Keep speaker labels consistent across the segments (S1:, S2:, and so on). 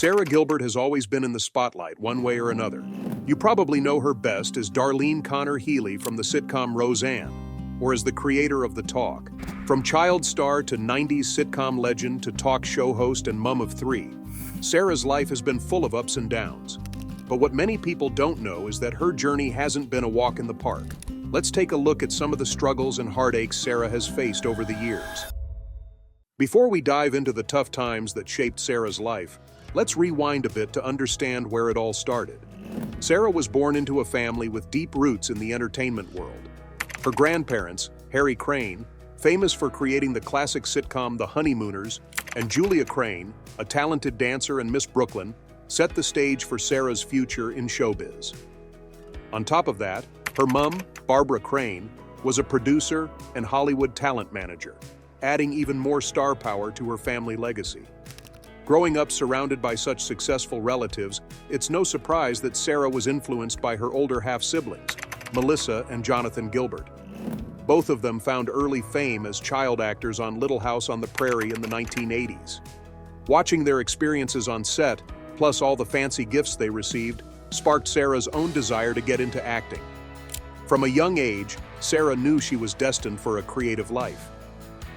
S1: Sara Gilbert has always been in the spotlight, one way or another. You probably know her best as Darlene Conner Healey from the sitcom Roseanne, or as the creator of The Talk. From child star to 90s sitcom legend to talk show host and mom of three, Sara's life has been full of ups and downs. But what many people don't know is that her journey hasn't been a walk in the park. Let's take a look at some of the struggles and heartaches Sara has faced over the years. Before we dive into the tough times that shaped Sara's life, let's rewind a bit to understand where it all started. Sara was born into a family with deep roots in the entertainment world. Her grandparents, Harry Crane, famous for creating the classic sitcom The Honeymooners, and Julia Crane, a talented dancer and Miss Brooklyn, set the stage for Sara's future in showbiz. On top of that, her mom, Barbara Crane, was a producer and Hollywood talent manager, adding even more star power to her family legacy. Growing up surrounded by such successful relatives, it's no surprise that Sara was influenced by her older half-siblings, Melissa and Jonathan Gilbert. Both of them found early fame as child actors on Little House on the Prairie in the 1980s. Watching their experiences on set, plus all the fancy gifts they received, sparked Sara's own desire to get into acting. From a young age, Sara knew she was destined for a creative life.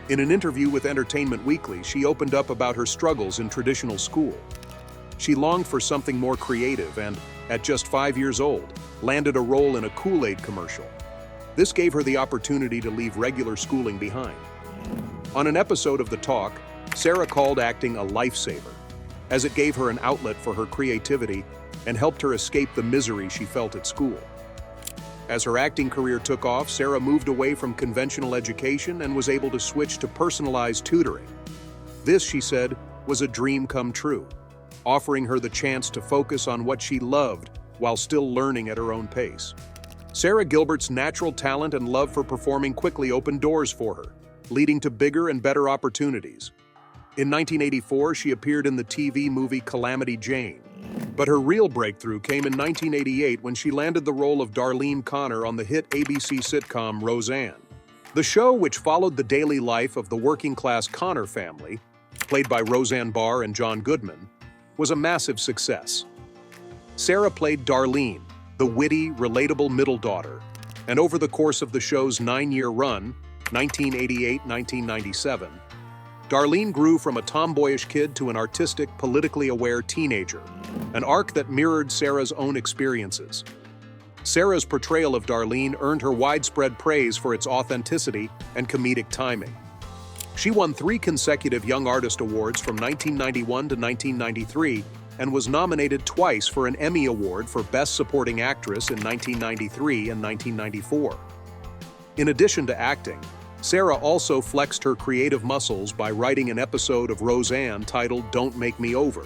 S1: In an interview with Entertainment Weekly, she opened up about her struggles in traditional school. She longed for something more creative and, at just 5 years old, landed a role in a Kool-Aid commercial. This gave her the opportunity to leave regular schooling behind. On an episode of The Talk, Sara called acting a lifesaver, as it gave her an outlet for her creativity and helped her escape the misery she felt at school. As her acting career took off, Sara moved away from conventional education and was able to switch to personalized tutoring. This, she said, was a dream come true, offering her the chance to focus on what she loved while still learning at her own pace. Sara Gilbert's natural talent and love for performing quickly opened doors for her, leading to bigger and better opportunities. In 1984, she appeared in the TV movie Calamity Jane. But her real breakthrough came in 1988 when she landed the role of Darlene Conner on the hit ABC sitcom Roseanne. The show, which followed the daily life of the working-class Conner family, played by Roseanne Barr and John Goodman, was a massive success. Sara played Darlene, the witty, relatable middle daughter, and over the course of the show's 9-year run, 1988-1997, Darlene grew from a tomboyish kid to an artistic, politically aware teenager, an arc that mirrored Sara's own experiences. Sara's portrayal of Darlene earned her widespread praise for its authenticity and comedic timing. She won 3 consecutive Young Artist Awards from 1991 to 1993 and was nominated twice for an Emmy Award for Best Supporting Actress in 1993 and 1994. In addition to acting, Sara also flexed her creative muscles by writing an episode of Roseanne titled Don't Make Me Over,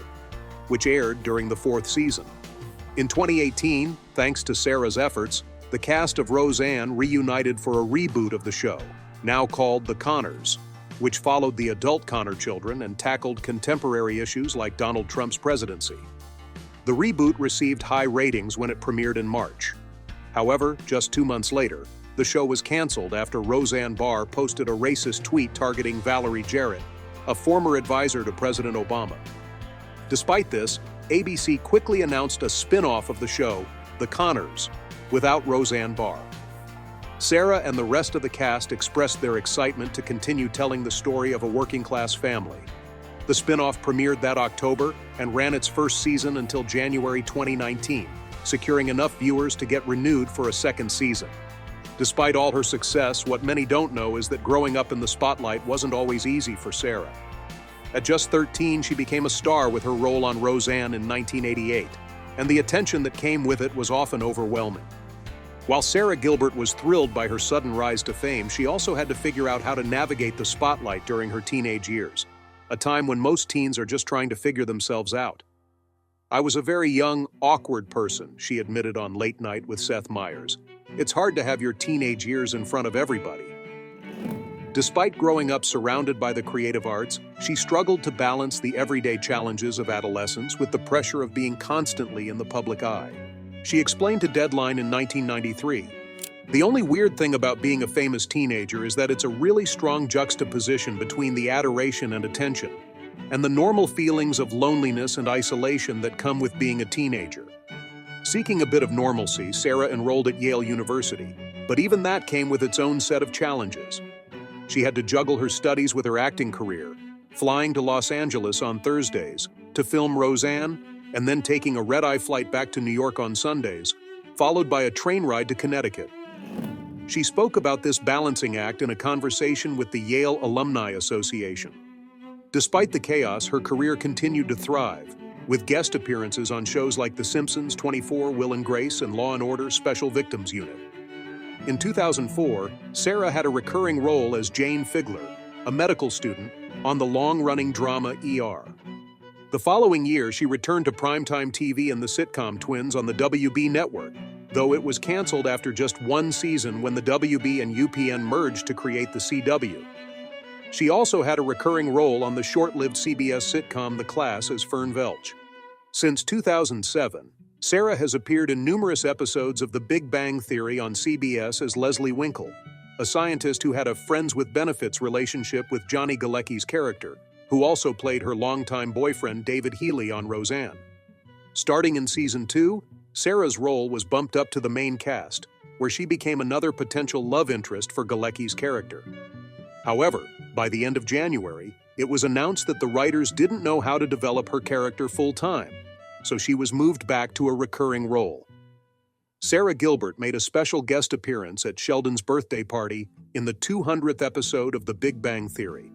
S1: which aired during the 4th season. In 2018, thanks to Sara's efforts, the cast of Roseanne reunited for a reboot of the show, now called The Conners, which followed the adult Conner children and tackled contemporary issues like Donald Trump's presidency. The reboot received high ratings when it premiered in March. However, just 2 months later, the show was canceled after Roseanne Barr posted a racist tweet targeting Valerie Jarrett, a former advisor to President Obama. Despite this, ABC quickly announced a spin-off of the show, The Conners, without Roseanne Barr. Sara and the rest of the cast expressed their excitement to continue telling the story of a working-class family. The spin-off premiered that October and ran its first season until January 2019, securing enough viewers to get renewed for a second season. Despite all her success, what many don't know is that growing up in the spotlight wasn't always easy for Sara. At just 13, she became a star with her role on Roseanne in 1988, and the attention that came with it was often overwhelming. While Sara Gilbert was thrilled by her sudden rise to fame, she also had to figure out how to navigate the spotlight during her teenage years, a time when most teens are just trying to figure themselves out. "I was a very young, awkward person," she admitted on Late Night with Seth Meyers. "It's hard to have your teenage years in front of everybody." Despite growing up surrounded by the creative arts, she struggled to balance the everyday challenges of adolescence with the pressure of being constantly in the public eye. She explained to Deadline in 1993, "The only weird thing about being a famous teenager is that it's a really strong juxtaposition between the adoration and attention. and the normal feelings of loneliness and isolation that come with being a teenager. Seeking a bit of normalcy, Sara enrolled at Yale University, but even that came with its own set of challenges. She had to juggle her studies with her acting career, flying to Los Angeles on Thursdays to film Roseanne, and then taking a red-eye flight back to New York on Sundays, followed by a train ride to Connecticut. She spoke about this balancing act in a conversation with the Yale Alumni Association. Despite the chaos, her career continued to thrive, with guest appearances on shows like The Simpsons, 24, Will and Grace, and Law & Order Special Victims Unit. In 2004, Sara had a recurring role as Jane Figler, a medical student, on the long-running drama ER. The following year, she returned to primetime TV in the sitcom Twins on the WB network, though it was canceled after just one season when the WB and UPN merged to create the CW. She also had a recurring role on the short-lived CBS sitcom The Class as Fern Velch. Since 2007, Sara has appeared in numerous episodes of The Big Bang Theory on CBS as Leslie Winkle, a scientist who had a friends with benefits relationship with Johnny Galecki's character, who also played her longtime boyfriend David Healy on Roseanne. Starting in Season 2, Sara's role was bumped up to the main cast, where she became another potential love interest for Galecki's character. However, by the end of January, it was announced that the writers didn't know how to develop her character full-time, so she was moved back to a recurring role. Sara Gilbert made a special guest appearance at Sheldon's birthday party in the 200th episode of The Big Bang Theory.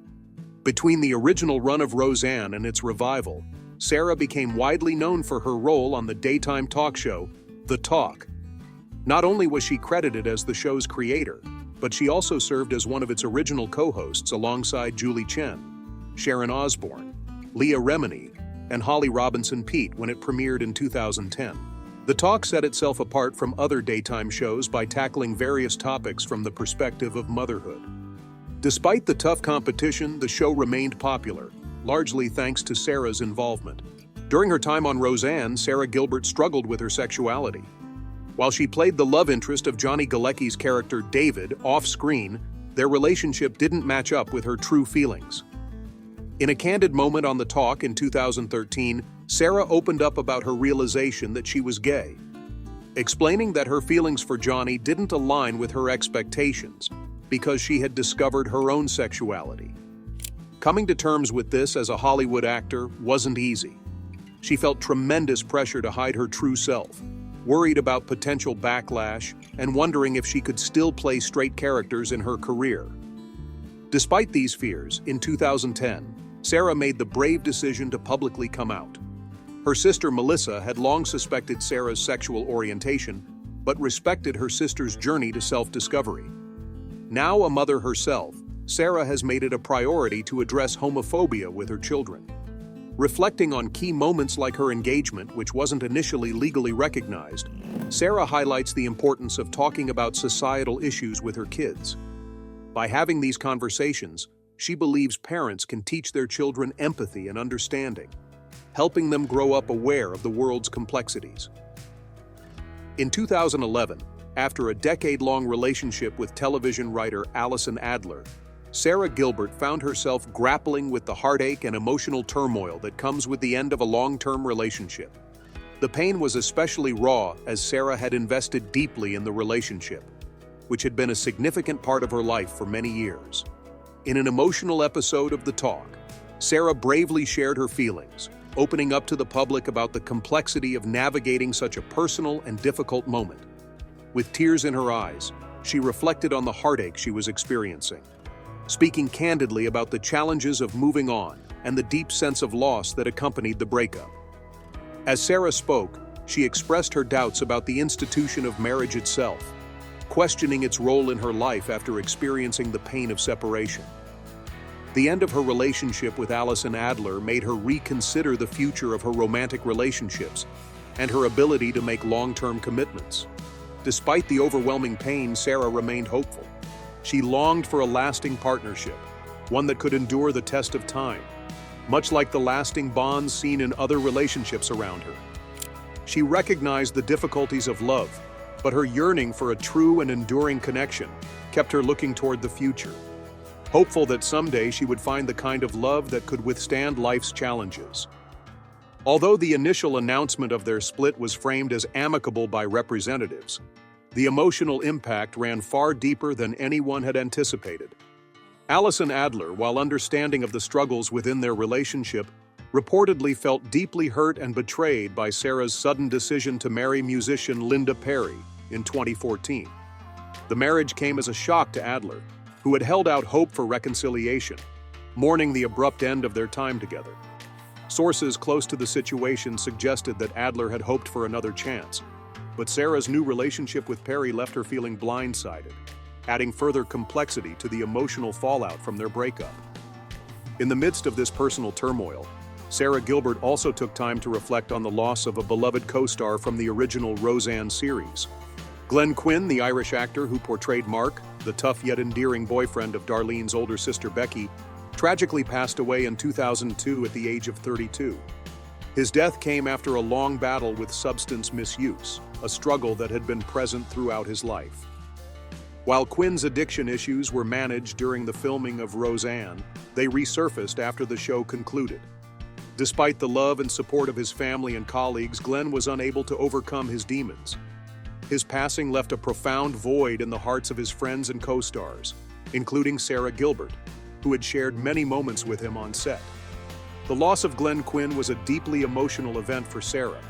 S1: Between the original run of Roseanne and its revival, Sara became widely known for her role on the daytime talk show, The Talk. Not only was she credited as the show's creator, but she also served as one of its original co-hosts alongside Julie Chen, Sharon Osbourne, Leah Remini, and Holly Robinson Peete when it premiered in 2010. The Talk set itself apart from other daytime shows by tackling various topics from the perspective of motherhood. Despite the tough competition, the show remained popular, largely thanks to Sara's involvement. During her time on Roseanne, Sara Gilbert struggled with her sexuality. While she played the love interest of Johnny Galecki's character David off-screen, their relationship didn't match up with her true feelings. In a candid moment on The Talk in 2013, Sara opened up about her realization that she was gay, explaining that her feelings for Johnny didn't align with her expectations because she had discovered her own sexuality. Coming to terms with this as a Hollywood actor wasn't easy. She felt tremendous pressure to hide her true self, worried about potential backlash, and wondering if she could still play straight characters in her career. Despite these fears, in 2010, Sara made the brave decision to publicly come out. Her sister Melissa had long suspected Sara's sexual orientation, but respected her sister's journey to self-discovery. Now a mother herself, Sara has made it a priority to address homophobia with her children. Reflecting on key moments like her engagement, which wasn't initially legally recognized, Sara highlights the importance of talking about societal issues with her kids. By having these conversations, she believes parents can teach their children empathy and understanding, helping them grow up aware of the world's complexities. In 2011, after a decade-long relationship with television writer Allison Adler, Sara Gilbert found herself grappling with the heartache and emotional turmoil that comes with the end of a long-term relationship. The pain was especially raw as Sara had invested deeply in the relationship, which had been a significant part of her life for many years. In an emotional episode of The Talk, Sara bravely shared her feelings, opening up to the public about the complexity of navigating such a personal and difficult moment. With tears in her eyes, she reflected on the heartache she was experiencing, speaking candidly about the challenges of moving on and the deep sense of loss that accompanied the breakup. As Sara spoke, she expressed her doubts about the institution of marriage itself, questioning its role in her life after experiencing the pain of separation. The end of her relationship with Allison Adler made her reconsider the future of her romantic relationships and her ability to make long-term commitments. Despite the overwhelming pain, Sara remained hopeful. She longed for a lasting partnership, one that could endure the test of time, much like the lasting bonds seen in other relationships around her. She recognized the difficulties of love, but her yearning for a true and enduring connection kept her looking toward the future. hopeful that someday she would find the kind of love that could withstand life's challenges. Although the initial announcement of their split was framed as amicable by representatives, the emotional impact ran far deeper than anyone had anticipated. Allison Adler, while understanding of the struggles within their relationship, reportedly felt deeply hurt and betrayed by Sara's sudden decision to marry musician Linda Perry in 2014. The marriage came as a shock to Adler, who had held out hope for reconciliation, mourning the abrupt end of their time together. Sources close to the situation suggested that Adler had hoped for another chance, but Sara's new relationship with Perry left her feeling blindsided, adding further complexity to the emotional fallout from their breakup. In the midst of this personal turmoil, Sara Gilbert also took time to reflect on the loss of a beloved co-star from the original Roseanne series. Glenn Quinn, the Irish actor who portrayed Mark, the tough yet endearing boyfriend of Darlene's older sister Becky, tragically passed away in 2002 at the age of 32. His death came after a long battle with substance misuse, a struggle that had been present throughout his life. While Quinn's addiction issues were managed during the filming of Roseanne, they resurfaced after the show concluded. Despite the love and support of his family and colleagues, Glenn was unable to overcome his demons. His passing left a profound void in the hearts of his friends and co-stars, including Sara Gilbert, who had shared many moments with him on set. The loss of Glenn Quinn was a deeply emotional event for Sara,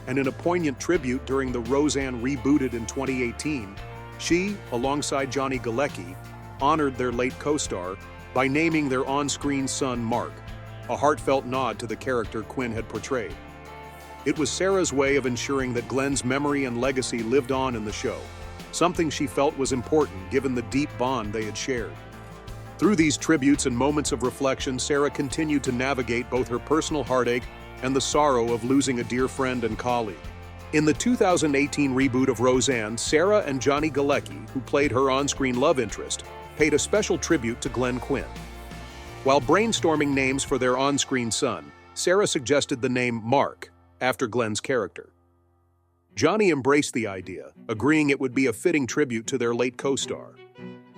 S1: and in a poignant tribute during the Roseanne rebooted in 2018, she, alongside Johnny Galecki, honored their late co-star by naming their on-screen son Mark, a heartfelt nod to the character Quinn had portrayed. It was Sara's way of ensuring that Glenn's memory and legacy lived on in the show, something she felt was important given the deep bond they had shared. Through these tributes and moments of reflection, Sara continued to navigate both her personal heartache and the sorrow of losing a dear friend and colleague. In the 2018 reboot of Roseanne, Sara and Johnny Galecki, who played her on-screen love interest, paid a special tribute to Glenn Quinn. While brainstorming names for their on-screen son, Sara suggested the name Mark, after Glenn's character. Johnny embraced the idea, agreeing it would be a fitting tribute to their late co-star.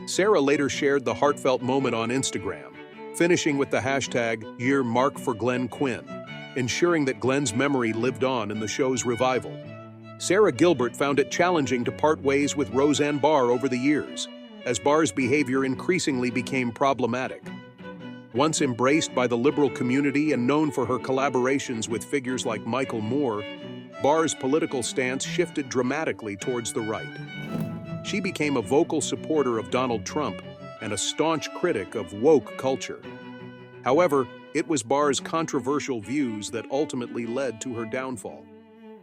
S1: Sara later shared the heartfelt moment on Instagram, finishing with the hashtag #YearMarkForGlennQuinn, ensuring that Glenn's memory lived on in the show's revival. Sara Gilbert found it challenging to part ways with Roseanne Barr over the years, as Barr's behavior increasingly became problematic. Once embraced by the liberal community and known for her collaborations with figures like Michael Moore, Barr's political stance shifted dramatically towards the right. She became a vocal supporter of Donald Trump and a staunch critic of woke culture. However, it was Barr's controversial views that ultimately led to her downfall.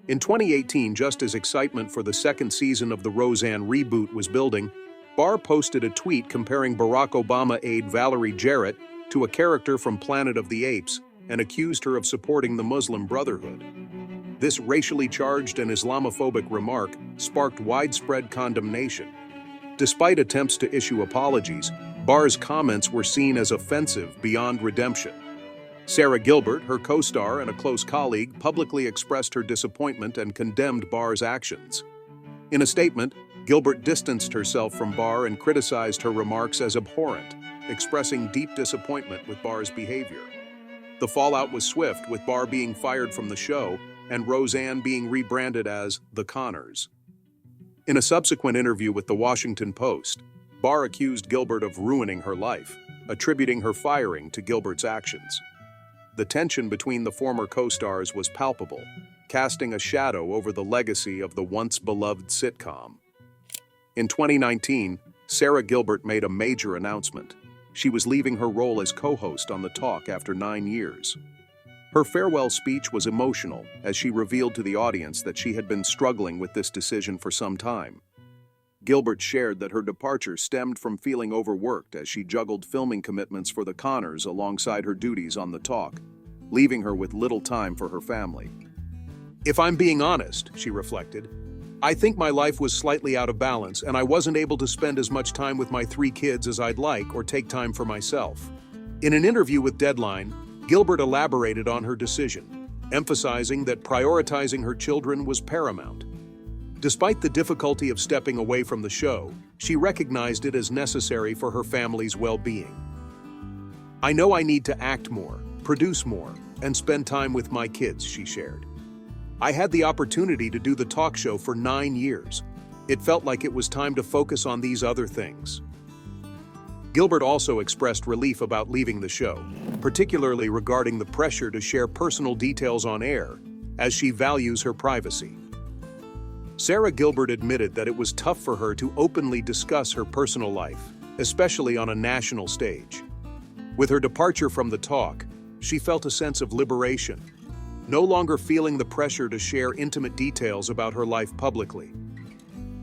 S1: In 2018, just as excitement for the second season of the Roseanne reboot was building, Barr posted a tweet comparing Barack Obama aide Valerie Jarrett to a character from Planet of the Apes and accused her of supporting the Muslim Brotherhood. This racially charged and Islamophobic remark sparked widespread condemnation. Despite attempts to issue apologies, Barr's comments were seen as offensive beyond redemption. Sara Gilbert, her co-star and a close colleague, publicly expressed her disappointment and condemned Barr's actions. In a statement, Gilbert distanced herself from Barr and criticized her remarks as abhorrent, expressing deep disappointment with Barr's behavior. The fallout was swift, with Barr being fired from the show and Roseanne being rebranded as The Conners. In a subsequent interview with The Washington Post, Barr accused Gilbert of ruining her life, attributing her firing to Gilbert's actions. The tension between the former co-stars was palpable, casting a shadow over the legacy of the once-beloved sitcom. In 2019, Sara Gilbert made a major announcement. She was leaving her role as co-host on The Talk after 9 years. Her farewell speech was emotional as she revealed to the audience that she had been struggling with this decision for some time. Gilbert shared that her departure stemmed from feeling overworked as she juggled filming commitments for The Conners alongside her duties on The Talk, leaving her with little time for her family. "If I'm being honest," she reflected, "I think my life was slightly out of balance and I wasn't able to spend as much time with my 3 kids as I'd like or take time for myself." In an interview with Deadline, Gilbert elaborated on her decision, emphasizing that prioritizing her children was paramount. Despite the difficulty of stepping away from the show, she recognized it as necessary for her family's well-being. "I know I need to act more, produce more, and spend time with my kids," she shared. "I had the opportunity to do the talk show for 9 years. It felt like it was time to focus on these other things." Gilbert also expressed relief about leaving the show, particularly regarding the pressure to share personal details on air, as she values her privacy. Sara Gilbert admitted that it was tough for her to openly discuss her personal life, especially on a national stage. With her departure from the talk, she felt a sense of liberation, no longer feeling the pressure to share intimate details about her life publicly.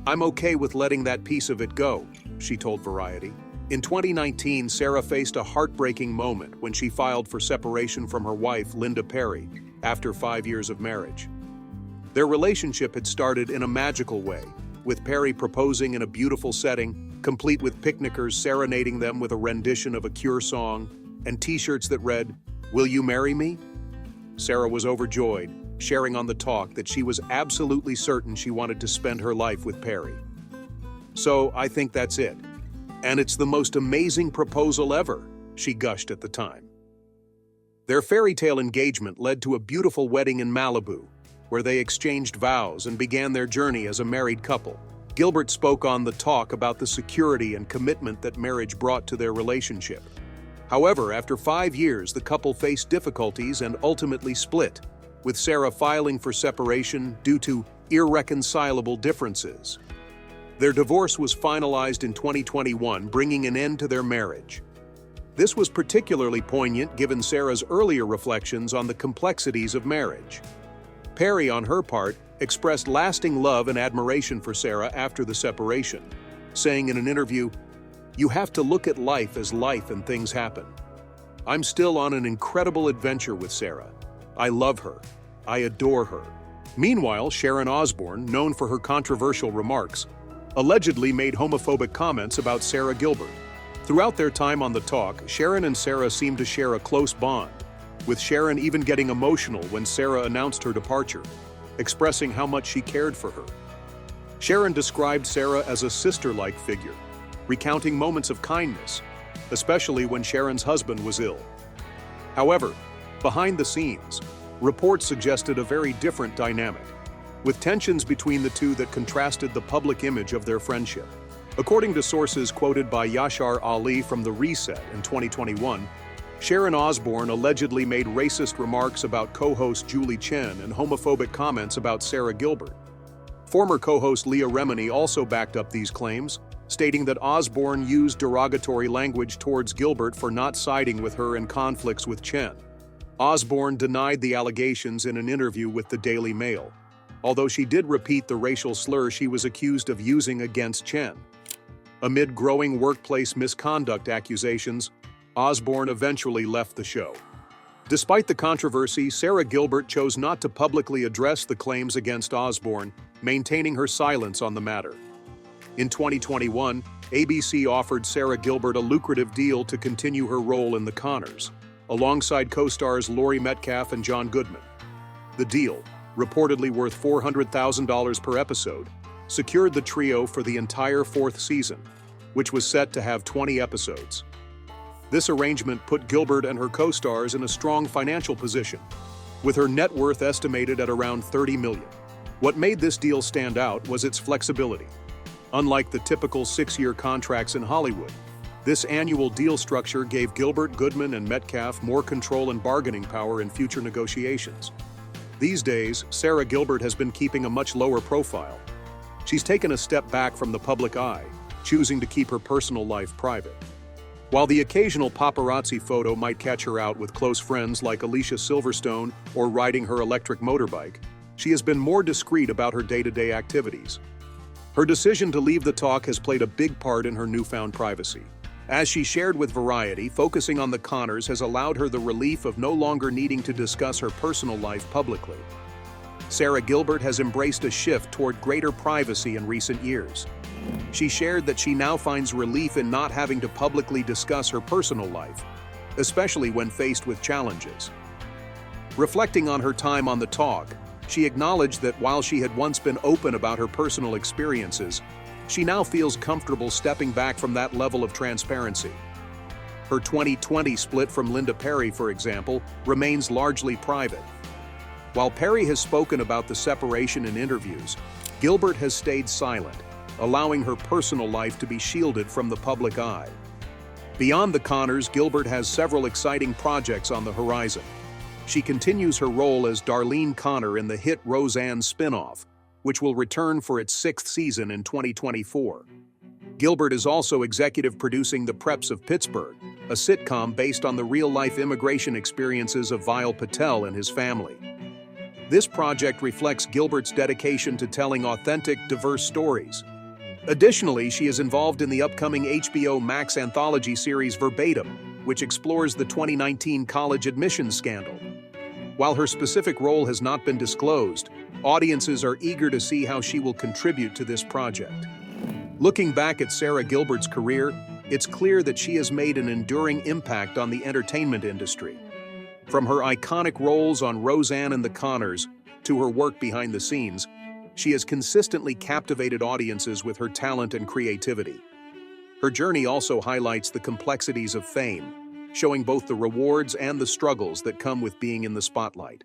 S1: "I'm okay with letting that piece of it go," she told Variety. In 2019, Sara faced a heartbreaking moment when she filed for separation from her wife, Linda Perry, after 5 years of marriage. Their relationship had started in a magical way, with Perry proposing in a beautiful setting, complete with picnickers serenading them with a rendition of a Cure song, and t-shirts that read, "Will you marry me?" Sara was overjoyed, sharing on the talk that she was absolutely certain she wanted to spend her life with Perry. "So I think that's it. And it's the most amazing proposal ever," she gushed at the time. Their fairy tale engagement led to a beautiful wedding in Malibu, where they exchanged vows and began their journey as a married couple. Gilbert spoke on the talk about the security and commitment that marriage brought to their relationship. However, after 5 years, the couple faced difficulties and ultimately split, with Sara filing for separation due to irreconcilable differences. Their divorce was finalized in 2021, bringing an end to their marriage. This was particularly poignant given Sara's earlier reflections on the complexities of marriage. Perry, on her part, expressed lasting love and admiration for Sara after the separation, saying in an interview, "You have to look at life as life and things happen. I'm still on an incredible adventure with Sara. I love her. I adore her." Meanwhile, Sharon Osbourne, known for her controversial remarks, allegedly made homophobic comments about Sara Gilbert. Throughout their time on the talk, Sharon and Sara seemed to share a close bond, with Sharon even getting emotional when Sara announced her departure, expressing how much she cared for her. Sharon described Sara as a sister-like figure, recounting moments of kindness, especially when Sharon's husband was ill. However, behind the scenes, reports suggested a very different dynamic, with tensions between the two that contrasted the public image of their friendship. According to sources quoted by Yashar Ali from The Reset in 2021, Sharon Osbourne allegedly made racist remarks about co-host Julie Chen and homophobic comments about Sara Gilbert. Former co-host Leah Remini also backed up these claims, stating that Osbourne used derogatory language towards Gilbert for not siding with her in conflicts with Chen. Osbourne denied the allegations in an interview with the Daily Mail, although she did repeat the racial slur she was accused of using against Chen. Amid growing workplace misconduct accusations, Osbourne eventually left the show. Despite the controversy, Sara Gilbert chose not to publicly address the claims against Osbourne, maintaining her silence on the matter. In 2021, ABC offered Sara Gilbert a lucrative deal to continue her role in The Conners, alongside co-stars Laurie Metcalf and John Goodman. The deal, reportedly worth $400,000 per episode, secured the trio for the entire 4th season, which was set to have 20 episodes. This arrangement put Gilbert and her co-stars in a strong financial position, with her net worth estimated at around $30 million. What made this deal stand out was its flexibility. Unlike the typical 6-year contracts in Hollywood, this annual deal structure gave Gilbert, Goodman, and Metcalf more control and bargaining power in future negotiations. These days, Sara Gilbert has been keeping a much lower profile. She's taken a step back from the public eye, choosing to keep her personal life private. While the occasional paparazzi photo might catch her out with close friends like Alicia Silverstone or riding her electric motorbike, she has been more discreet about her day-to-day activities. Her decision to leave the talk has played a big part in her newfound privacy. As she shared with Variety, focusing on the Conners has allowed her the relief of no longer needing to discuss her personal life publicly. Sara Gilbert has embraced a shift toward greater privacy in recent years. She shared that she now finds relief in not having to publicly discuss her personal life, especially when faced with challenges. Reflecting on her time on the talk, she acknowledged that while she had once been open about her personal experiences, she now feels comfortable stepping back from that level of transparency. Her 2020 split from Linda Perry, for example, remains largely private. While Perry has spoken about the separation in interviews, Gilbert has stayed silent, allowing her personal life to be shielded from the public eye. Beyond the Conners, Gilbert has several exciting projects on the horizon. She continues her role as Darlene Conner in the hit Roseanne spin-off, which will return for its 6th season in 2024. Gilbert is also executive producing The Preps of Pittsburgh, a sitcom based on the real-life immigration experiences of Vile Patel and his family. This project reflects Gilbert's dedication to telling authentic, diverse stories. Additionally, she is involved in the upcoming HBO Max anthology series Verbatim, which explores the 2019 college admissions scandal. While her specific role has not been disclosed, audiences are eager to see how she will contribute to this project. Looking back at Sara Gilbert's career, it's clear that she has made an enduring impact on the entertainment industry. From her iconic roles on Roseanne and the Conners to her work behind the scenes, she has consistently captivated audiences with her talent and creativity. Her journey also highlights the complexities of fame, showing both the rewards and the struggles that come with being in the spotlight.